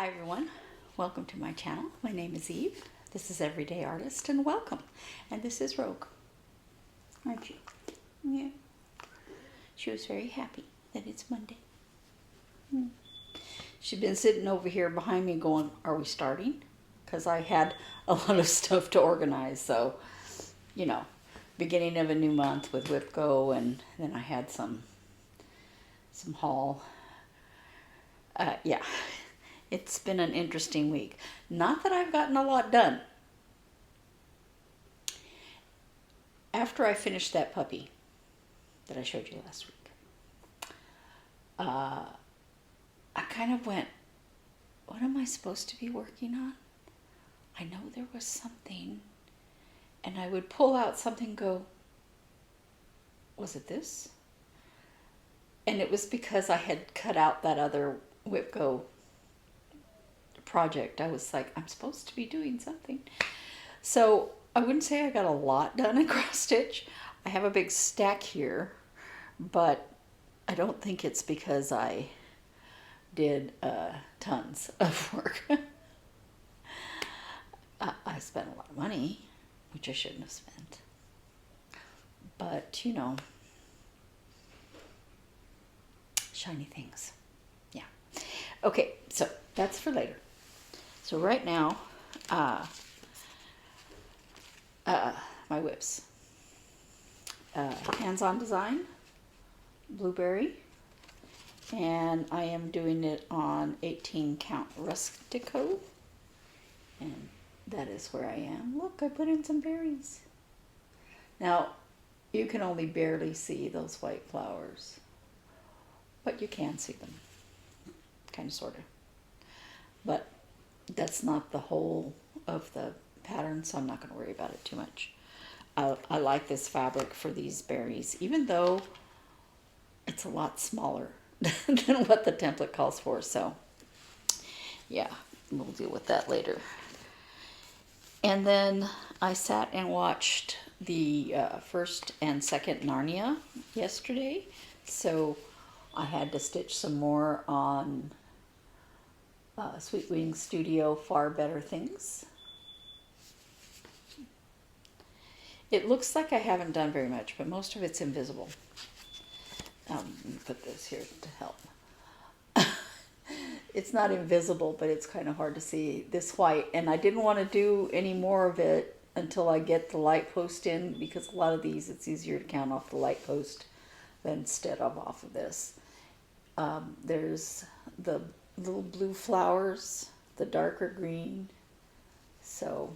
Hi everyone, welcome to my channel. My name is Eve. This is Everyday Artist and welcome. And this is Rogue. Aren't you? Yeah. She was very happy that it's Monday. She's been sitting over here behind me going, are we starting? Because I had a lot of stuff to organize. So, you know, beginning of a new month with WIPGO, and then I had some haul. Yeah. It's been an interesting week. Not that I've gotten a lot done. After I finished that puppy that I showed you last week, I kind of went, what am I supposed to be working on? I know there was something. And I would pull out something and go, was it this? And it was because I had cut out that other WIPGO project. I was like, I'm supposed to be doing something. So I wouldn't say I got a lot done in cross stitch. I have a big stack here, but I don't think it's because I did tons of work. I spent a lot of money, which I shouldn't have spent. But, you know, shiny things. Yeah. Okay, so that's for later. So right now, my whips. Hands-on design, blueberry, and I am doing it on 18 count rustico, and that is where I am. Look, I put in some berries. Now, you can only barely see those white flowers, but you can see them, kind of, sort of. But that's not the whole of the pattern, so I'm not going to worry about it too much. I like this fabric for these berries, even though it's a lot smaller than what the template calls for. So yeah, we'll deal with that later. And then I sat and watched the first and second Narnia yesterday, so I had to stitch some more on Sweet Wing Studio Far Better Things. It looks like I haven't done very much, but most of it's invisible. Let me put this here to help. It's not invisible, but it's kind of hard to see this white. And I didn't want to do any more of it until I get the light post in, because a lot of these, it's easier to count off the light post than instead of off of this. There's the little blue flowers, the darker green. So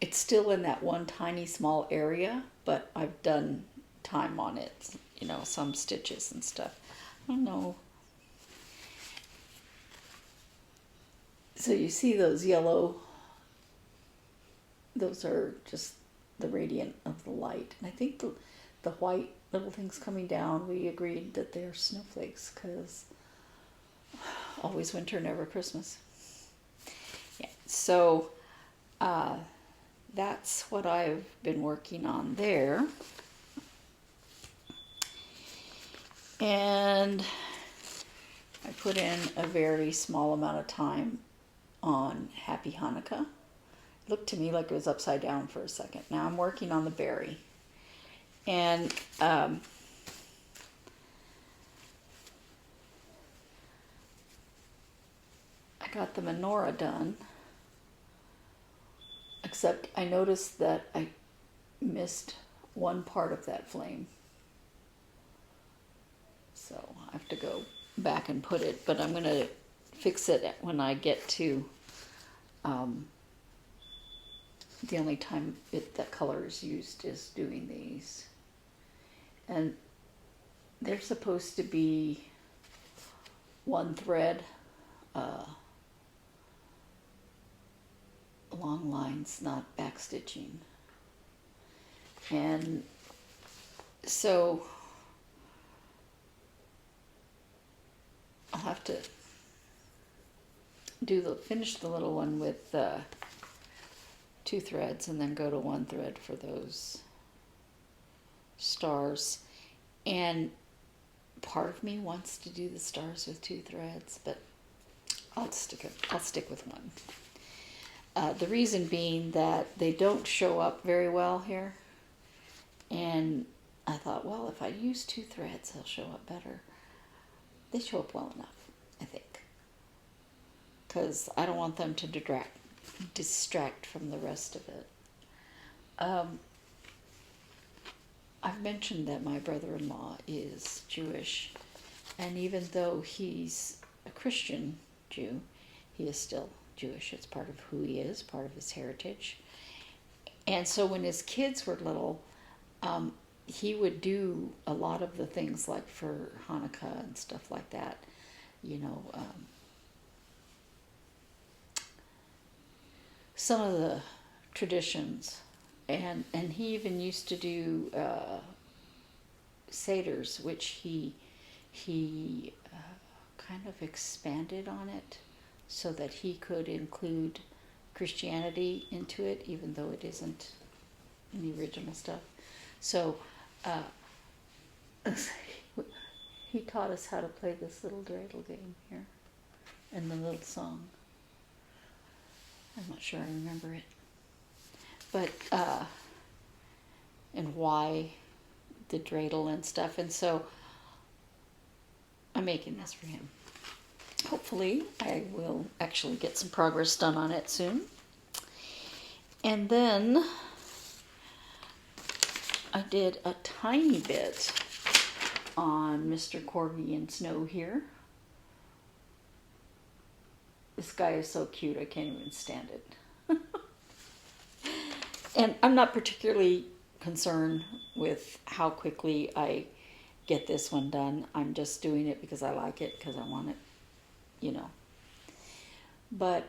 it's still in that one tiny small area, but I've done time on it, you know, some stitches and stuff. I don't know. So you see those yellow, those are just the radiant of the light. And I think the white little things coming down, we agreed that they're snowflakes, because always winter, never Christmas. Yeah, so that's what I've been working on there. And I put in a very small amount of time on Happy Hanukkah. It looked to me like it was upside down for a second. Now I'm working on the berry. And I got the menorah done, except I noticed that I missed one part of that flame. So I have to go back and put it, but I'm going to fix it when I get to the only time that color is used is doing these. And they're supposed to be one thread, long lines, not back stitching. And so I'll have to finish the little one with 2 threads and then go to 1 thread for those stars. And part of me wants to do the stars with 2 threads, but I'll stick with one. The reason being that they don't show up very well here. And I thought, well, if I use 2 threads, they'll show up better. They show up well enough, I think. Because I don't want them to distract from the rest of it. I've mentioned that my brother-in-law is Jewish. And even though he's a Christian Jew, he is still Jewish. It's part of who he is, part of his heritage. And so when his kids were little, he would do a lot of the things like for Hanukkah and stuff like that, you know, some of the traditions. And he even used to do seders, which he kind of expanded on it so that he could include Christianity into it, even though it isn't in the original stuff. So he taught us how to play this little dreidel game here and the little song. I'm not sure I remember it. But, and why the dreidel and stuff. And so I'm making this for him. Hopefully I will actually get some progress done on it soon. And then I did a tiny bit on Mr. Corgy Snow here. This guy is so cute, I can't even stand it. And I'm not particularly concerned with how quickly I get this one done. I'm just doing it because I like it, because I want it, you know. But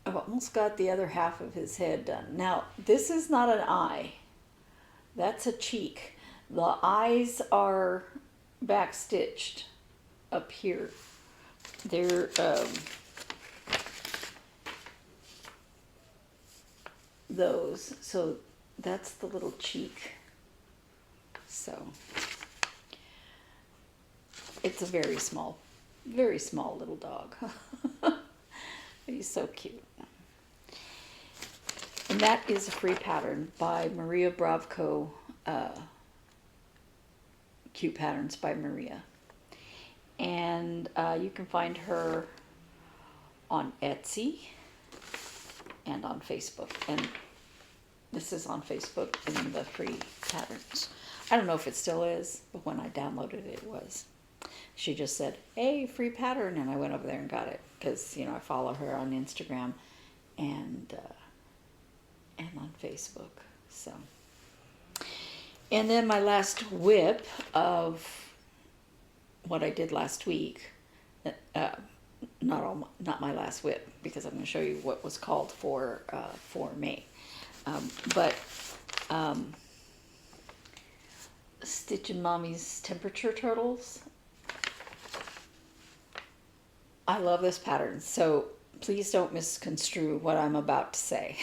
I've almost got the other half of his head done. Now, this is not an eye. That's a cheek. The eyes are backstitched up here. They're those. So that's the little cheek. So it's a very small little dog. He's so cute. And that is a free pattern by Maria Bravko, Cute Patterns by Maria. And you can find her on Etsy and on Facebook. And this is on Facebook in the free patterns. I don't know if it still is, but when I downloaded it, it was. She just said, hey, free pattern. And I went over there and got it because, you know, I follow her on Instagram and on Facebook. So, and then my last WIP of what I did last week, not my last WIP, because I'm going to show you what was called for May. But Stitchin' Mommy's Temperature Turtles. I love this pattern, so please don't misconstrue what I'm about to say.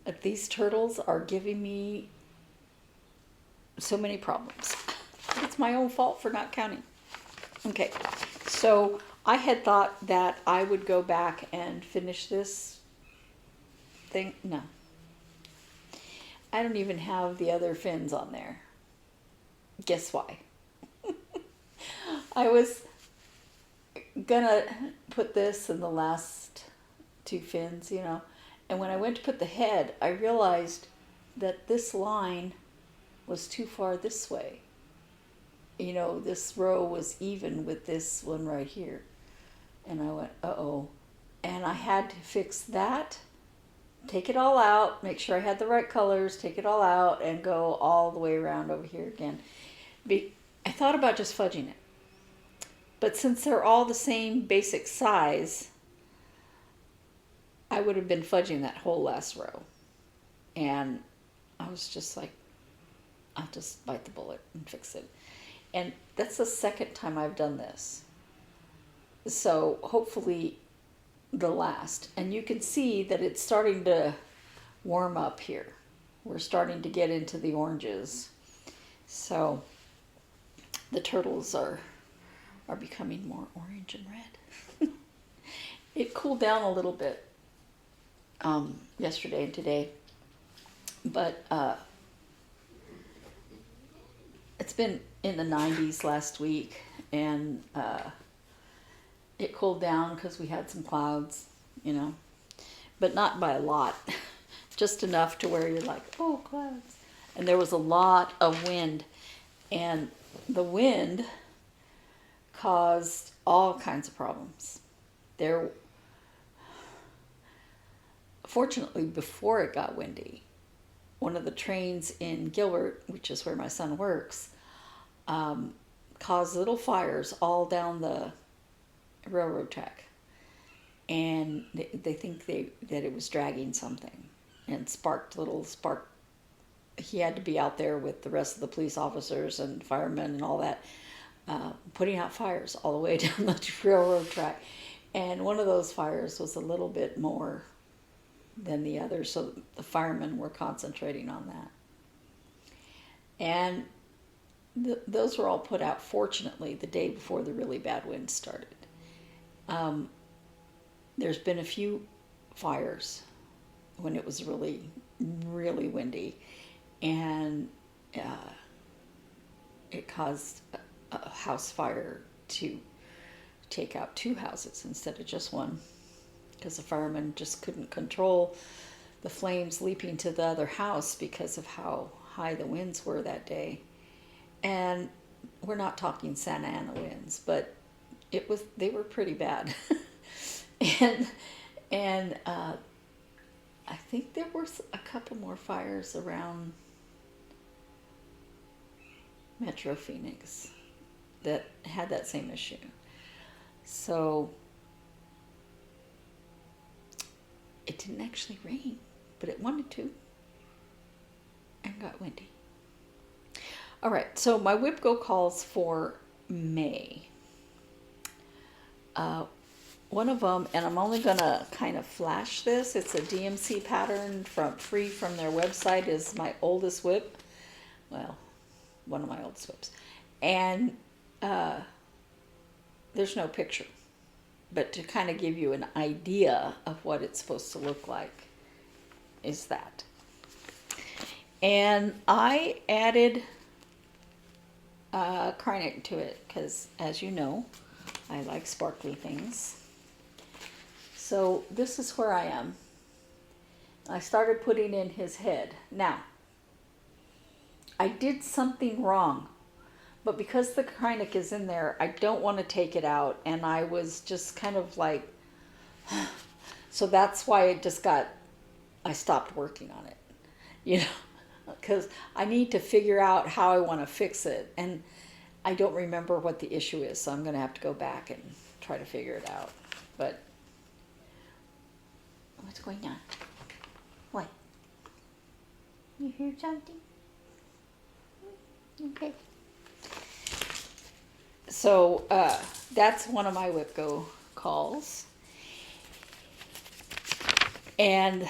But these turtles are giving me so many problems. It's my own fault for not counting. Okay, so I had thought that I would go back and finish this thing. No. I don't even have the other fins on there. Guess why? I was gonna put this in the last 2 fins, you know, and when I went to put the head, I realized that this line was too far this way. You know, this row was even with this one right here. And I went, uh-oh. And I had to fix that, take it all out, make sure I had the right colors, take it all out, and go all the way around over here again. I thought about just fudging it. But since they're all the same basic size, I would have been fudging that whole last row. And I was just like, I'll just bite the bullet and fix it. And that's the second time I've done this. So hopefully the last. And you can see that it's starting to warm up here. We're starting to get into the oranges. So the turtles are becoming more orange and red. It cooled down a little bit yesterday and today, but it's been in the 90s last week, and it cooled down because we had some clouds, you know, but not by a lot, just enough to where you're like, oh, clouds. And there was a lot of wind, and the wind caused all kinds of problems. Fortunately, before it got windy, one of the trains in Gilbert, which is where my son works, caused little fires all down the railroad track, and they think that it was dragging something, and sparked. He had to be out there with the rest of the police officers and firemen and all that, putting out fires all the way down the railroad track. And one of those fires was a little bit more than the other, so the firemen were concentrating on that. And those were all put out, fortunately, the day before the really bad wind started. There's been a few fires when it was really, really windy, and it caused a house fire to take out 2 houses instead of just one, because the firemen just couldn't control the flames leaping to the other house because of how high the winds were that day. And we're not talking Santa Ana winds, but they were pretty bad. and I think there were a couple more fires around Metro Phoenix that had that same issue. So it didn't actually rain, but it wanted to, and got windy. All right, so my WIPGO calls for May. One of them, and I'm only going to kind of flash this, it's a DMC pattern free from their website, is my oldest WIP. Well, one of my oldest WIPs. And there's no picture, but to kind of give you an idea of what it's supposed to look like is that. And I added Krynic to it because, as you know, I like sparkly things. So this is where I am. I started putting in his head. Now, I did something wrong, but because the Krynic is in there, I don't want to take it out, and I was just kind of like, so that's why I stopped working on it, you know, because I need to figure out how I want to fix it, and I don't remember what the issue is, so I'm going to have to go back and try to figure it out. But what's going on? What? You hear something? Okay. So that's one of my WIPGO calls. And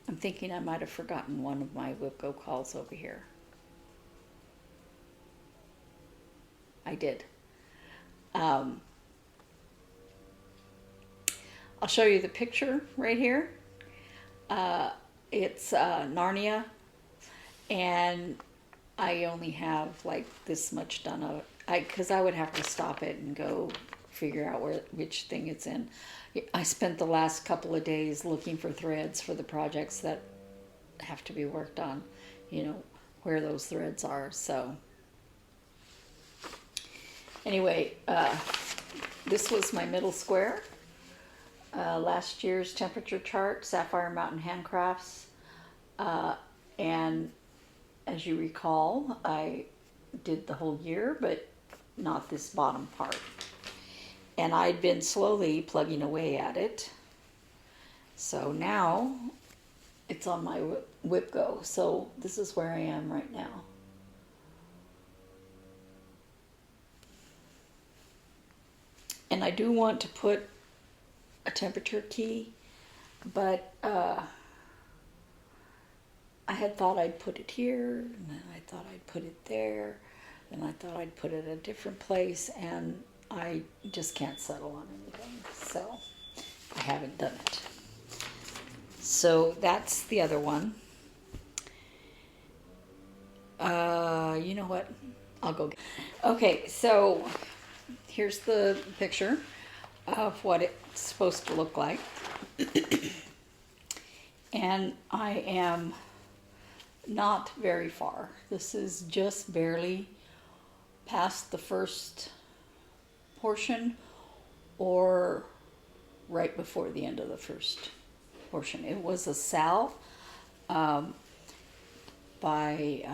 I'm thinking I might have forgotten one of my WIPGO calls over here. I did. I'll show you the picture right here. It's Narnia, and I only have like this much done of it, because I would have to stop it and go figure out which thing it's in. I spent the last couple of days looking for threads for the projects that have to be worked on, you know, where those threads are. So anyway, this was my middle square. Last year's temperature chart, Sapphire Mountain Handcrafts. And as you recall, I did the whole year, but not this bottom part. And I'd been slowly plugging away at it. So now it's on my WIPGO. So this is where I am right now. And I do want to put a temperature key, but I had thought I'd put it here, and then I thought I'd put it there, and I thought I'd put it at a different place, and I just can't settle on anything, so I haven't done it. So that's the other one. You know what? I'll go get it. Okay, so here's the picture of what it's supposed to look like. And I am not very far. This is just barely past the first portion or right before the end of the first portion. It was a salve by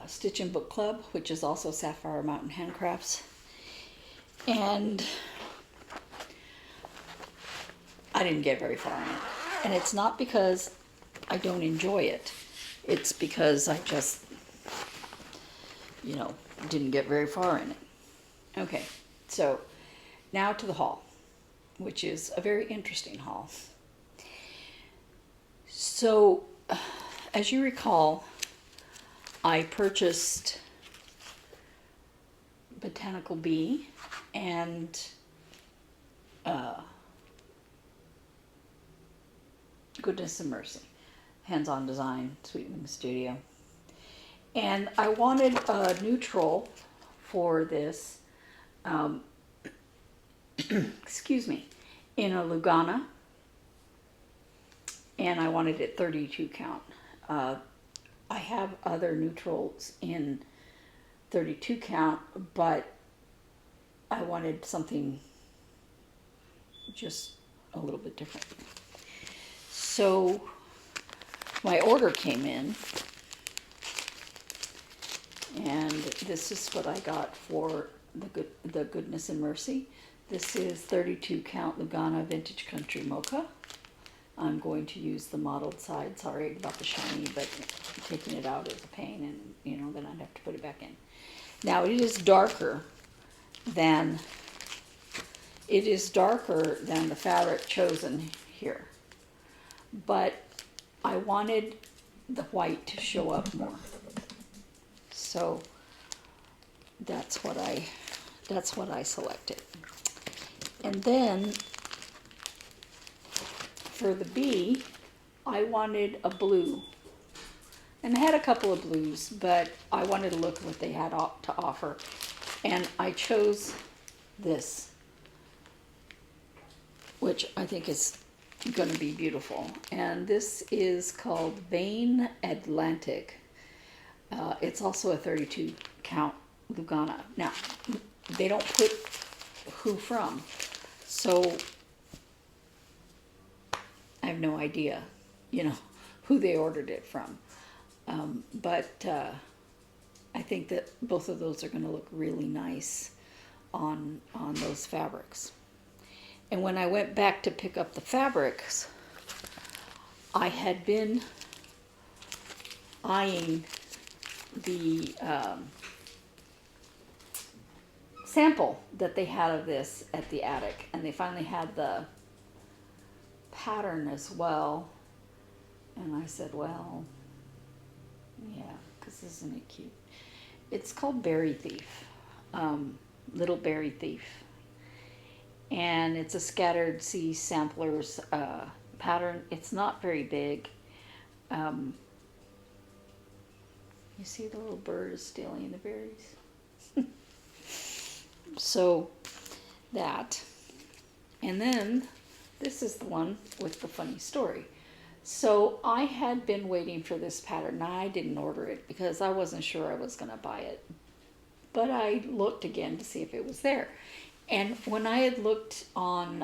Stitchin Book Club, which is also Sapphire Mountain Handcrafts. And I didn't get very far in it. And it's not because I don't enjoy it. It's because I just, didn't get very far in it. Okay, so now to the haul, which is a very interesting haul. So, as you recall, I purchased Botanical Bee and Goodness and Mercy, Hands-On Design, Sweet Wing Studio. And I wanted a neutral for this, excuse me, in a Lugana, and I wanted it 32 count. I have other neutrals in 32 count, but I wanted something just a little bit different. So my order came in, and this is what I got for the Goodness and Mercy. This is 32 count Lugana Vintage Country Mocha. I'm going to use the mottled side. Sorry about the shiny, but taking it out is a pain, and then I'd have to put it back in. Now it is darker than the fabric chosen here, but I wanted the white to show up more. So that's what I selected. And then for the bee, I wanted a blue. And I had a couple of blues, but I wanted to look at what they had to offer. And I chose this, which I think is going to be beautiful. And this is called Vein Atlantic. It's also a 32 count Lugana. Now, they don't put who from, so I have no idea, who they ordered it from. But I think that both of those are going to look really nice on those fabrics. And when I went back to pick up the fabrics, I had been eyeing the sample that they had of this at the attic, and they finally had the pattern as well. And I said, well, yeah, because isn't it cute? It's called Berry Thief, Little Berry Thief. And it's a Scattered Sea Samplers pattern. It's not very big. You see the little bird is stealing the berries? So that. And then this is the one with the funny story. So I had been waiting for this pattern. Now, I didn't order it because I wasn't sure I was going to buy it. But I looked again to see if it was there. And when I had looked on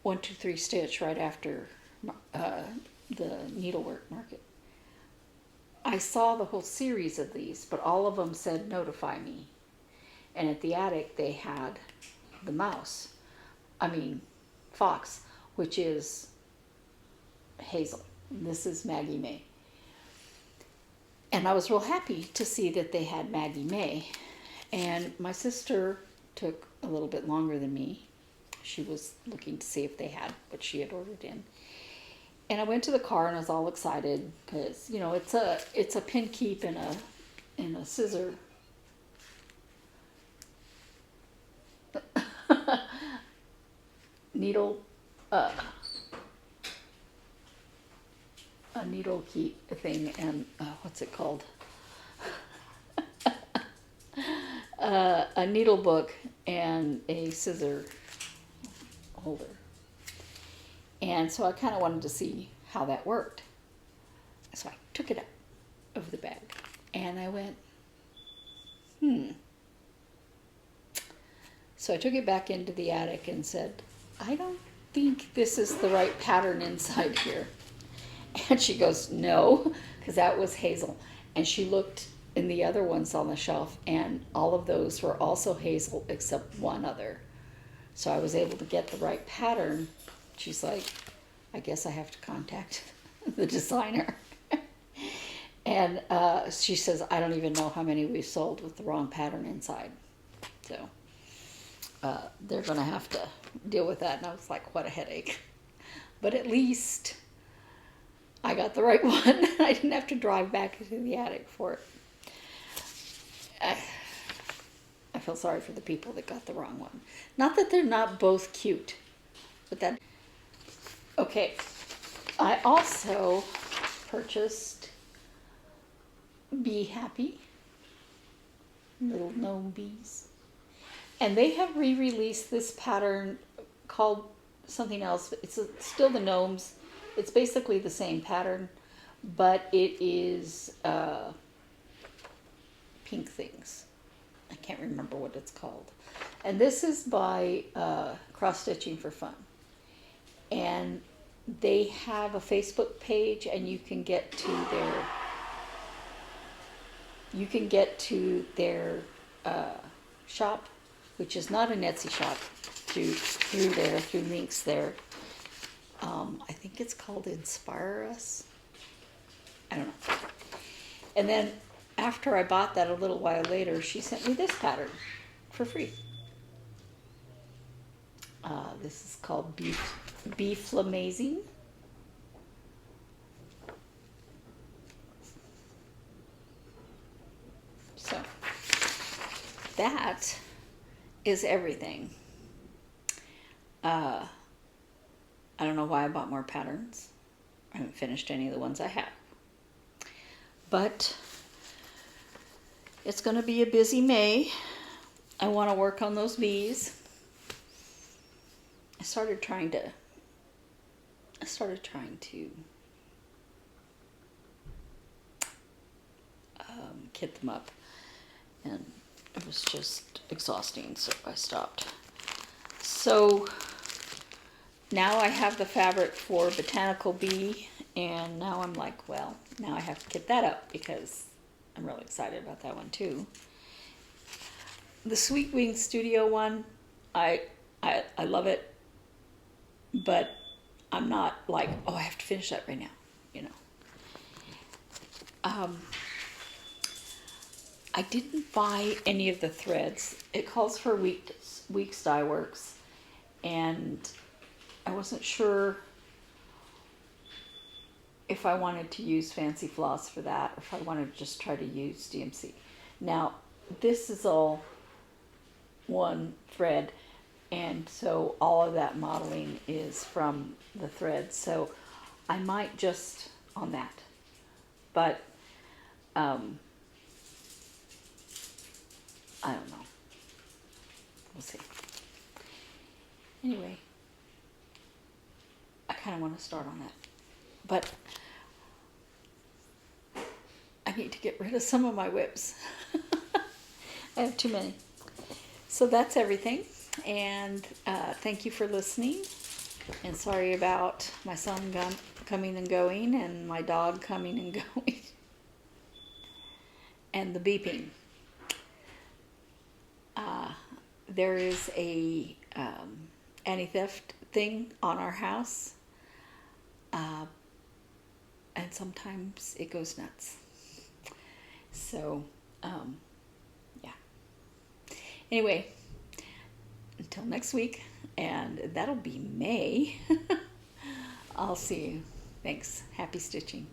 123 Stitch right after the needlework market, I saw the whole series of these, but all of them said notify me. And at the attic they had the fox, which is Hazel. This is Maggie May. And I was real happy to see that they had Maggie May. And my sister took a little bit longer than me. She was looking to see if they had what she had ordered in. And I went to the car and I was all excited because, you know, it's a pin keep and a scissor. Needle, a needle keep thing, and what's it called? A needle book and a scissor holder. And so I kind of wanted to see how that worked. So I took it out of the bag and I went, So I took it back into the attic and said, I don't think this is the right pattern inside here. And she goes, no, because that was hazel. And she looked in the other ones on the shelf, and all of those were also hazel except one other. So I was able to get the right pattern. She's like, I guess I have to contact the designer. And she says, I don't even know how many we've sold with the wrong pattern inside. So they're going to have to deal with that. And I was like, what a headache. But at least I got the right one. I didn't have to drive back into the attic for it. I feel sorry for the people that got the wrong one. Not that they're not both cute, but that... Okay, I also purchased Be Happy, little gnome bees. And they have re-released this pattern called something else. It's still the gnomes. It's basically the same pattern, but it is pink things. I can't remember what it's called. And this is by Cross Stitching for Fun. And they have a Facebook page, and you can get to their shop, which is not an Etsy shop, through links there. I think it's called Inspire Us. I don't know. And then after I bought that a little while later, she sent me this pattern for free. This is called Beef Amazing. So that is everything. I don't know why I bought more patterns. I haven't finished any of the ones I have. But it's going to be a busy May. I want to work on those bees. I started trying to kit them up, and it was just exhausting, so I stopped. So now I have the fabric for Botanical Bee, and now I'm like, well, now I have to kit that up because I'm really excited about that one too. The Sweet Wing Studio one, I love it, but I'm not like, oh, I have to finish that right now, you know. I didn't buy any of the threads. It calls for Weeks Dye Works, and I wasn't sure if I wanted to use Fancy Floss for that, or if I wanted to just try to use DMC. Now, this is all one thread, and so all of that modeling is from the thread, so I might just on that. But I don't know. We'll see. Anyway, I kind of want to start on that. But I need to get rid of some of my WIPs. I have too many. So that's everything. And thank you for listening. And sorry about my son coming and going, and my dog coming and going. And the beeping. There is a anti-theft thing on our house. And sometimes it goes nuts. So, yeah. Anyway, until next week, and that'll be May. I'll see you. Thanks. Happy stitching.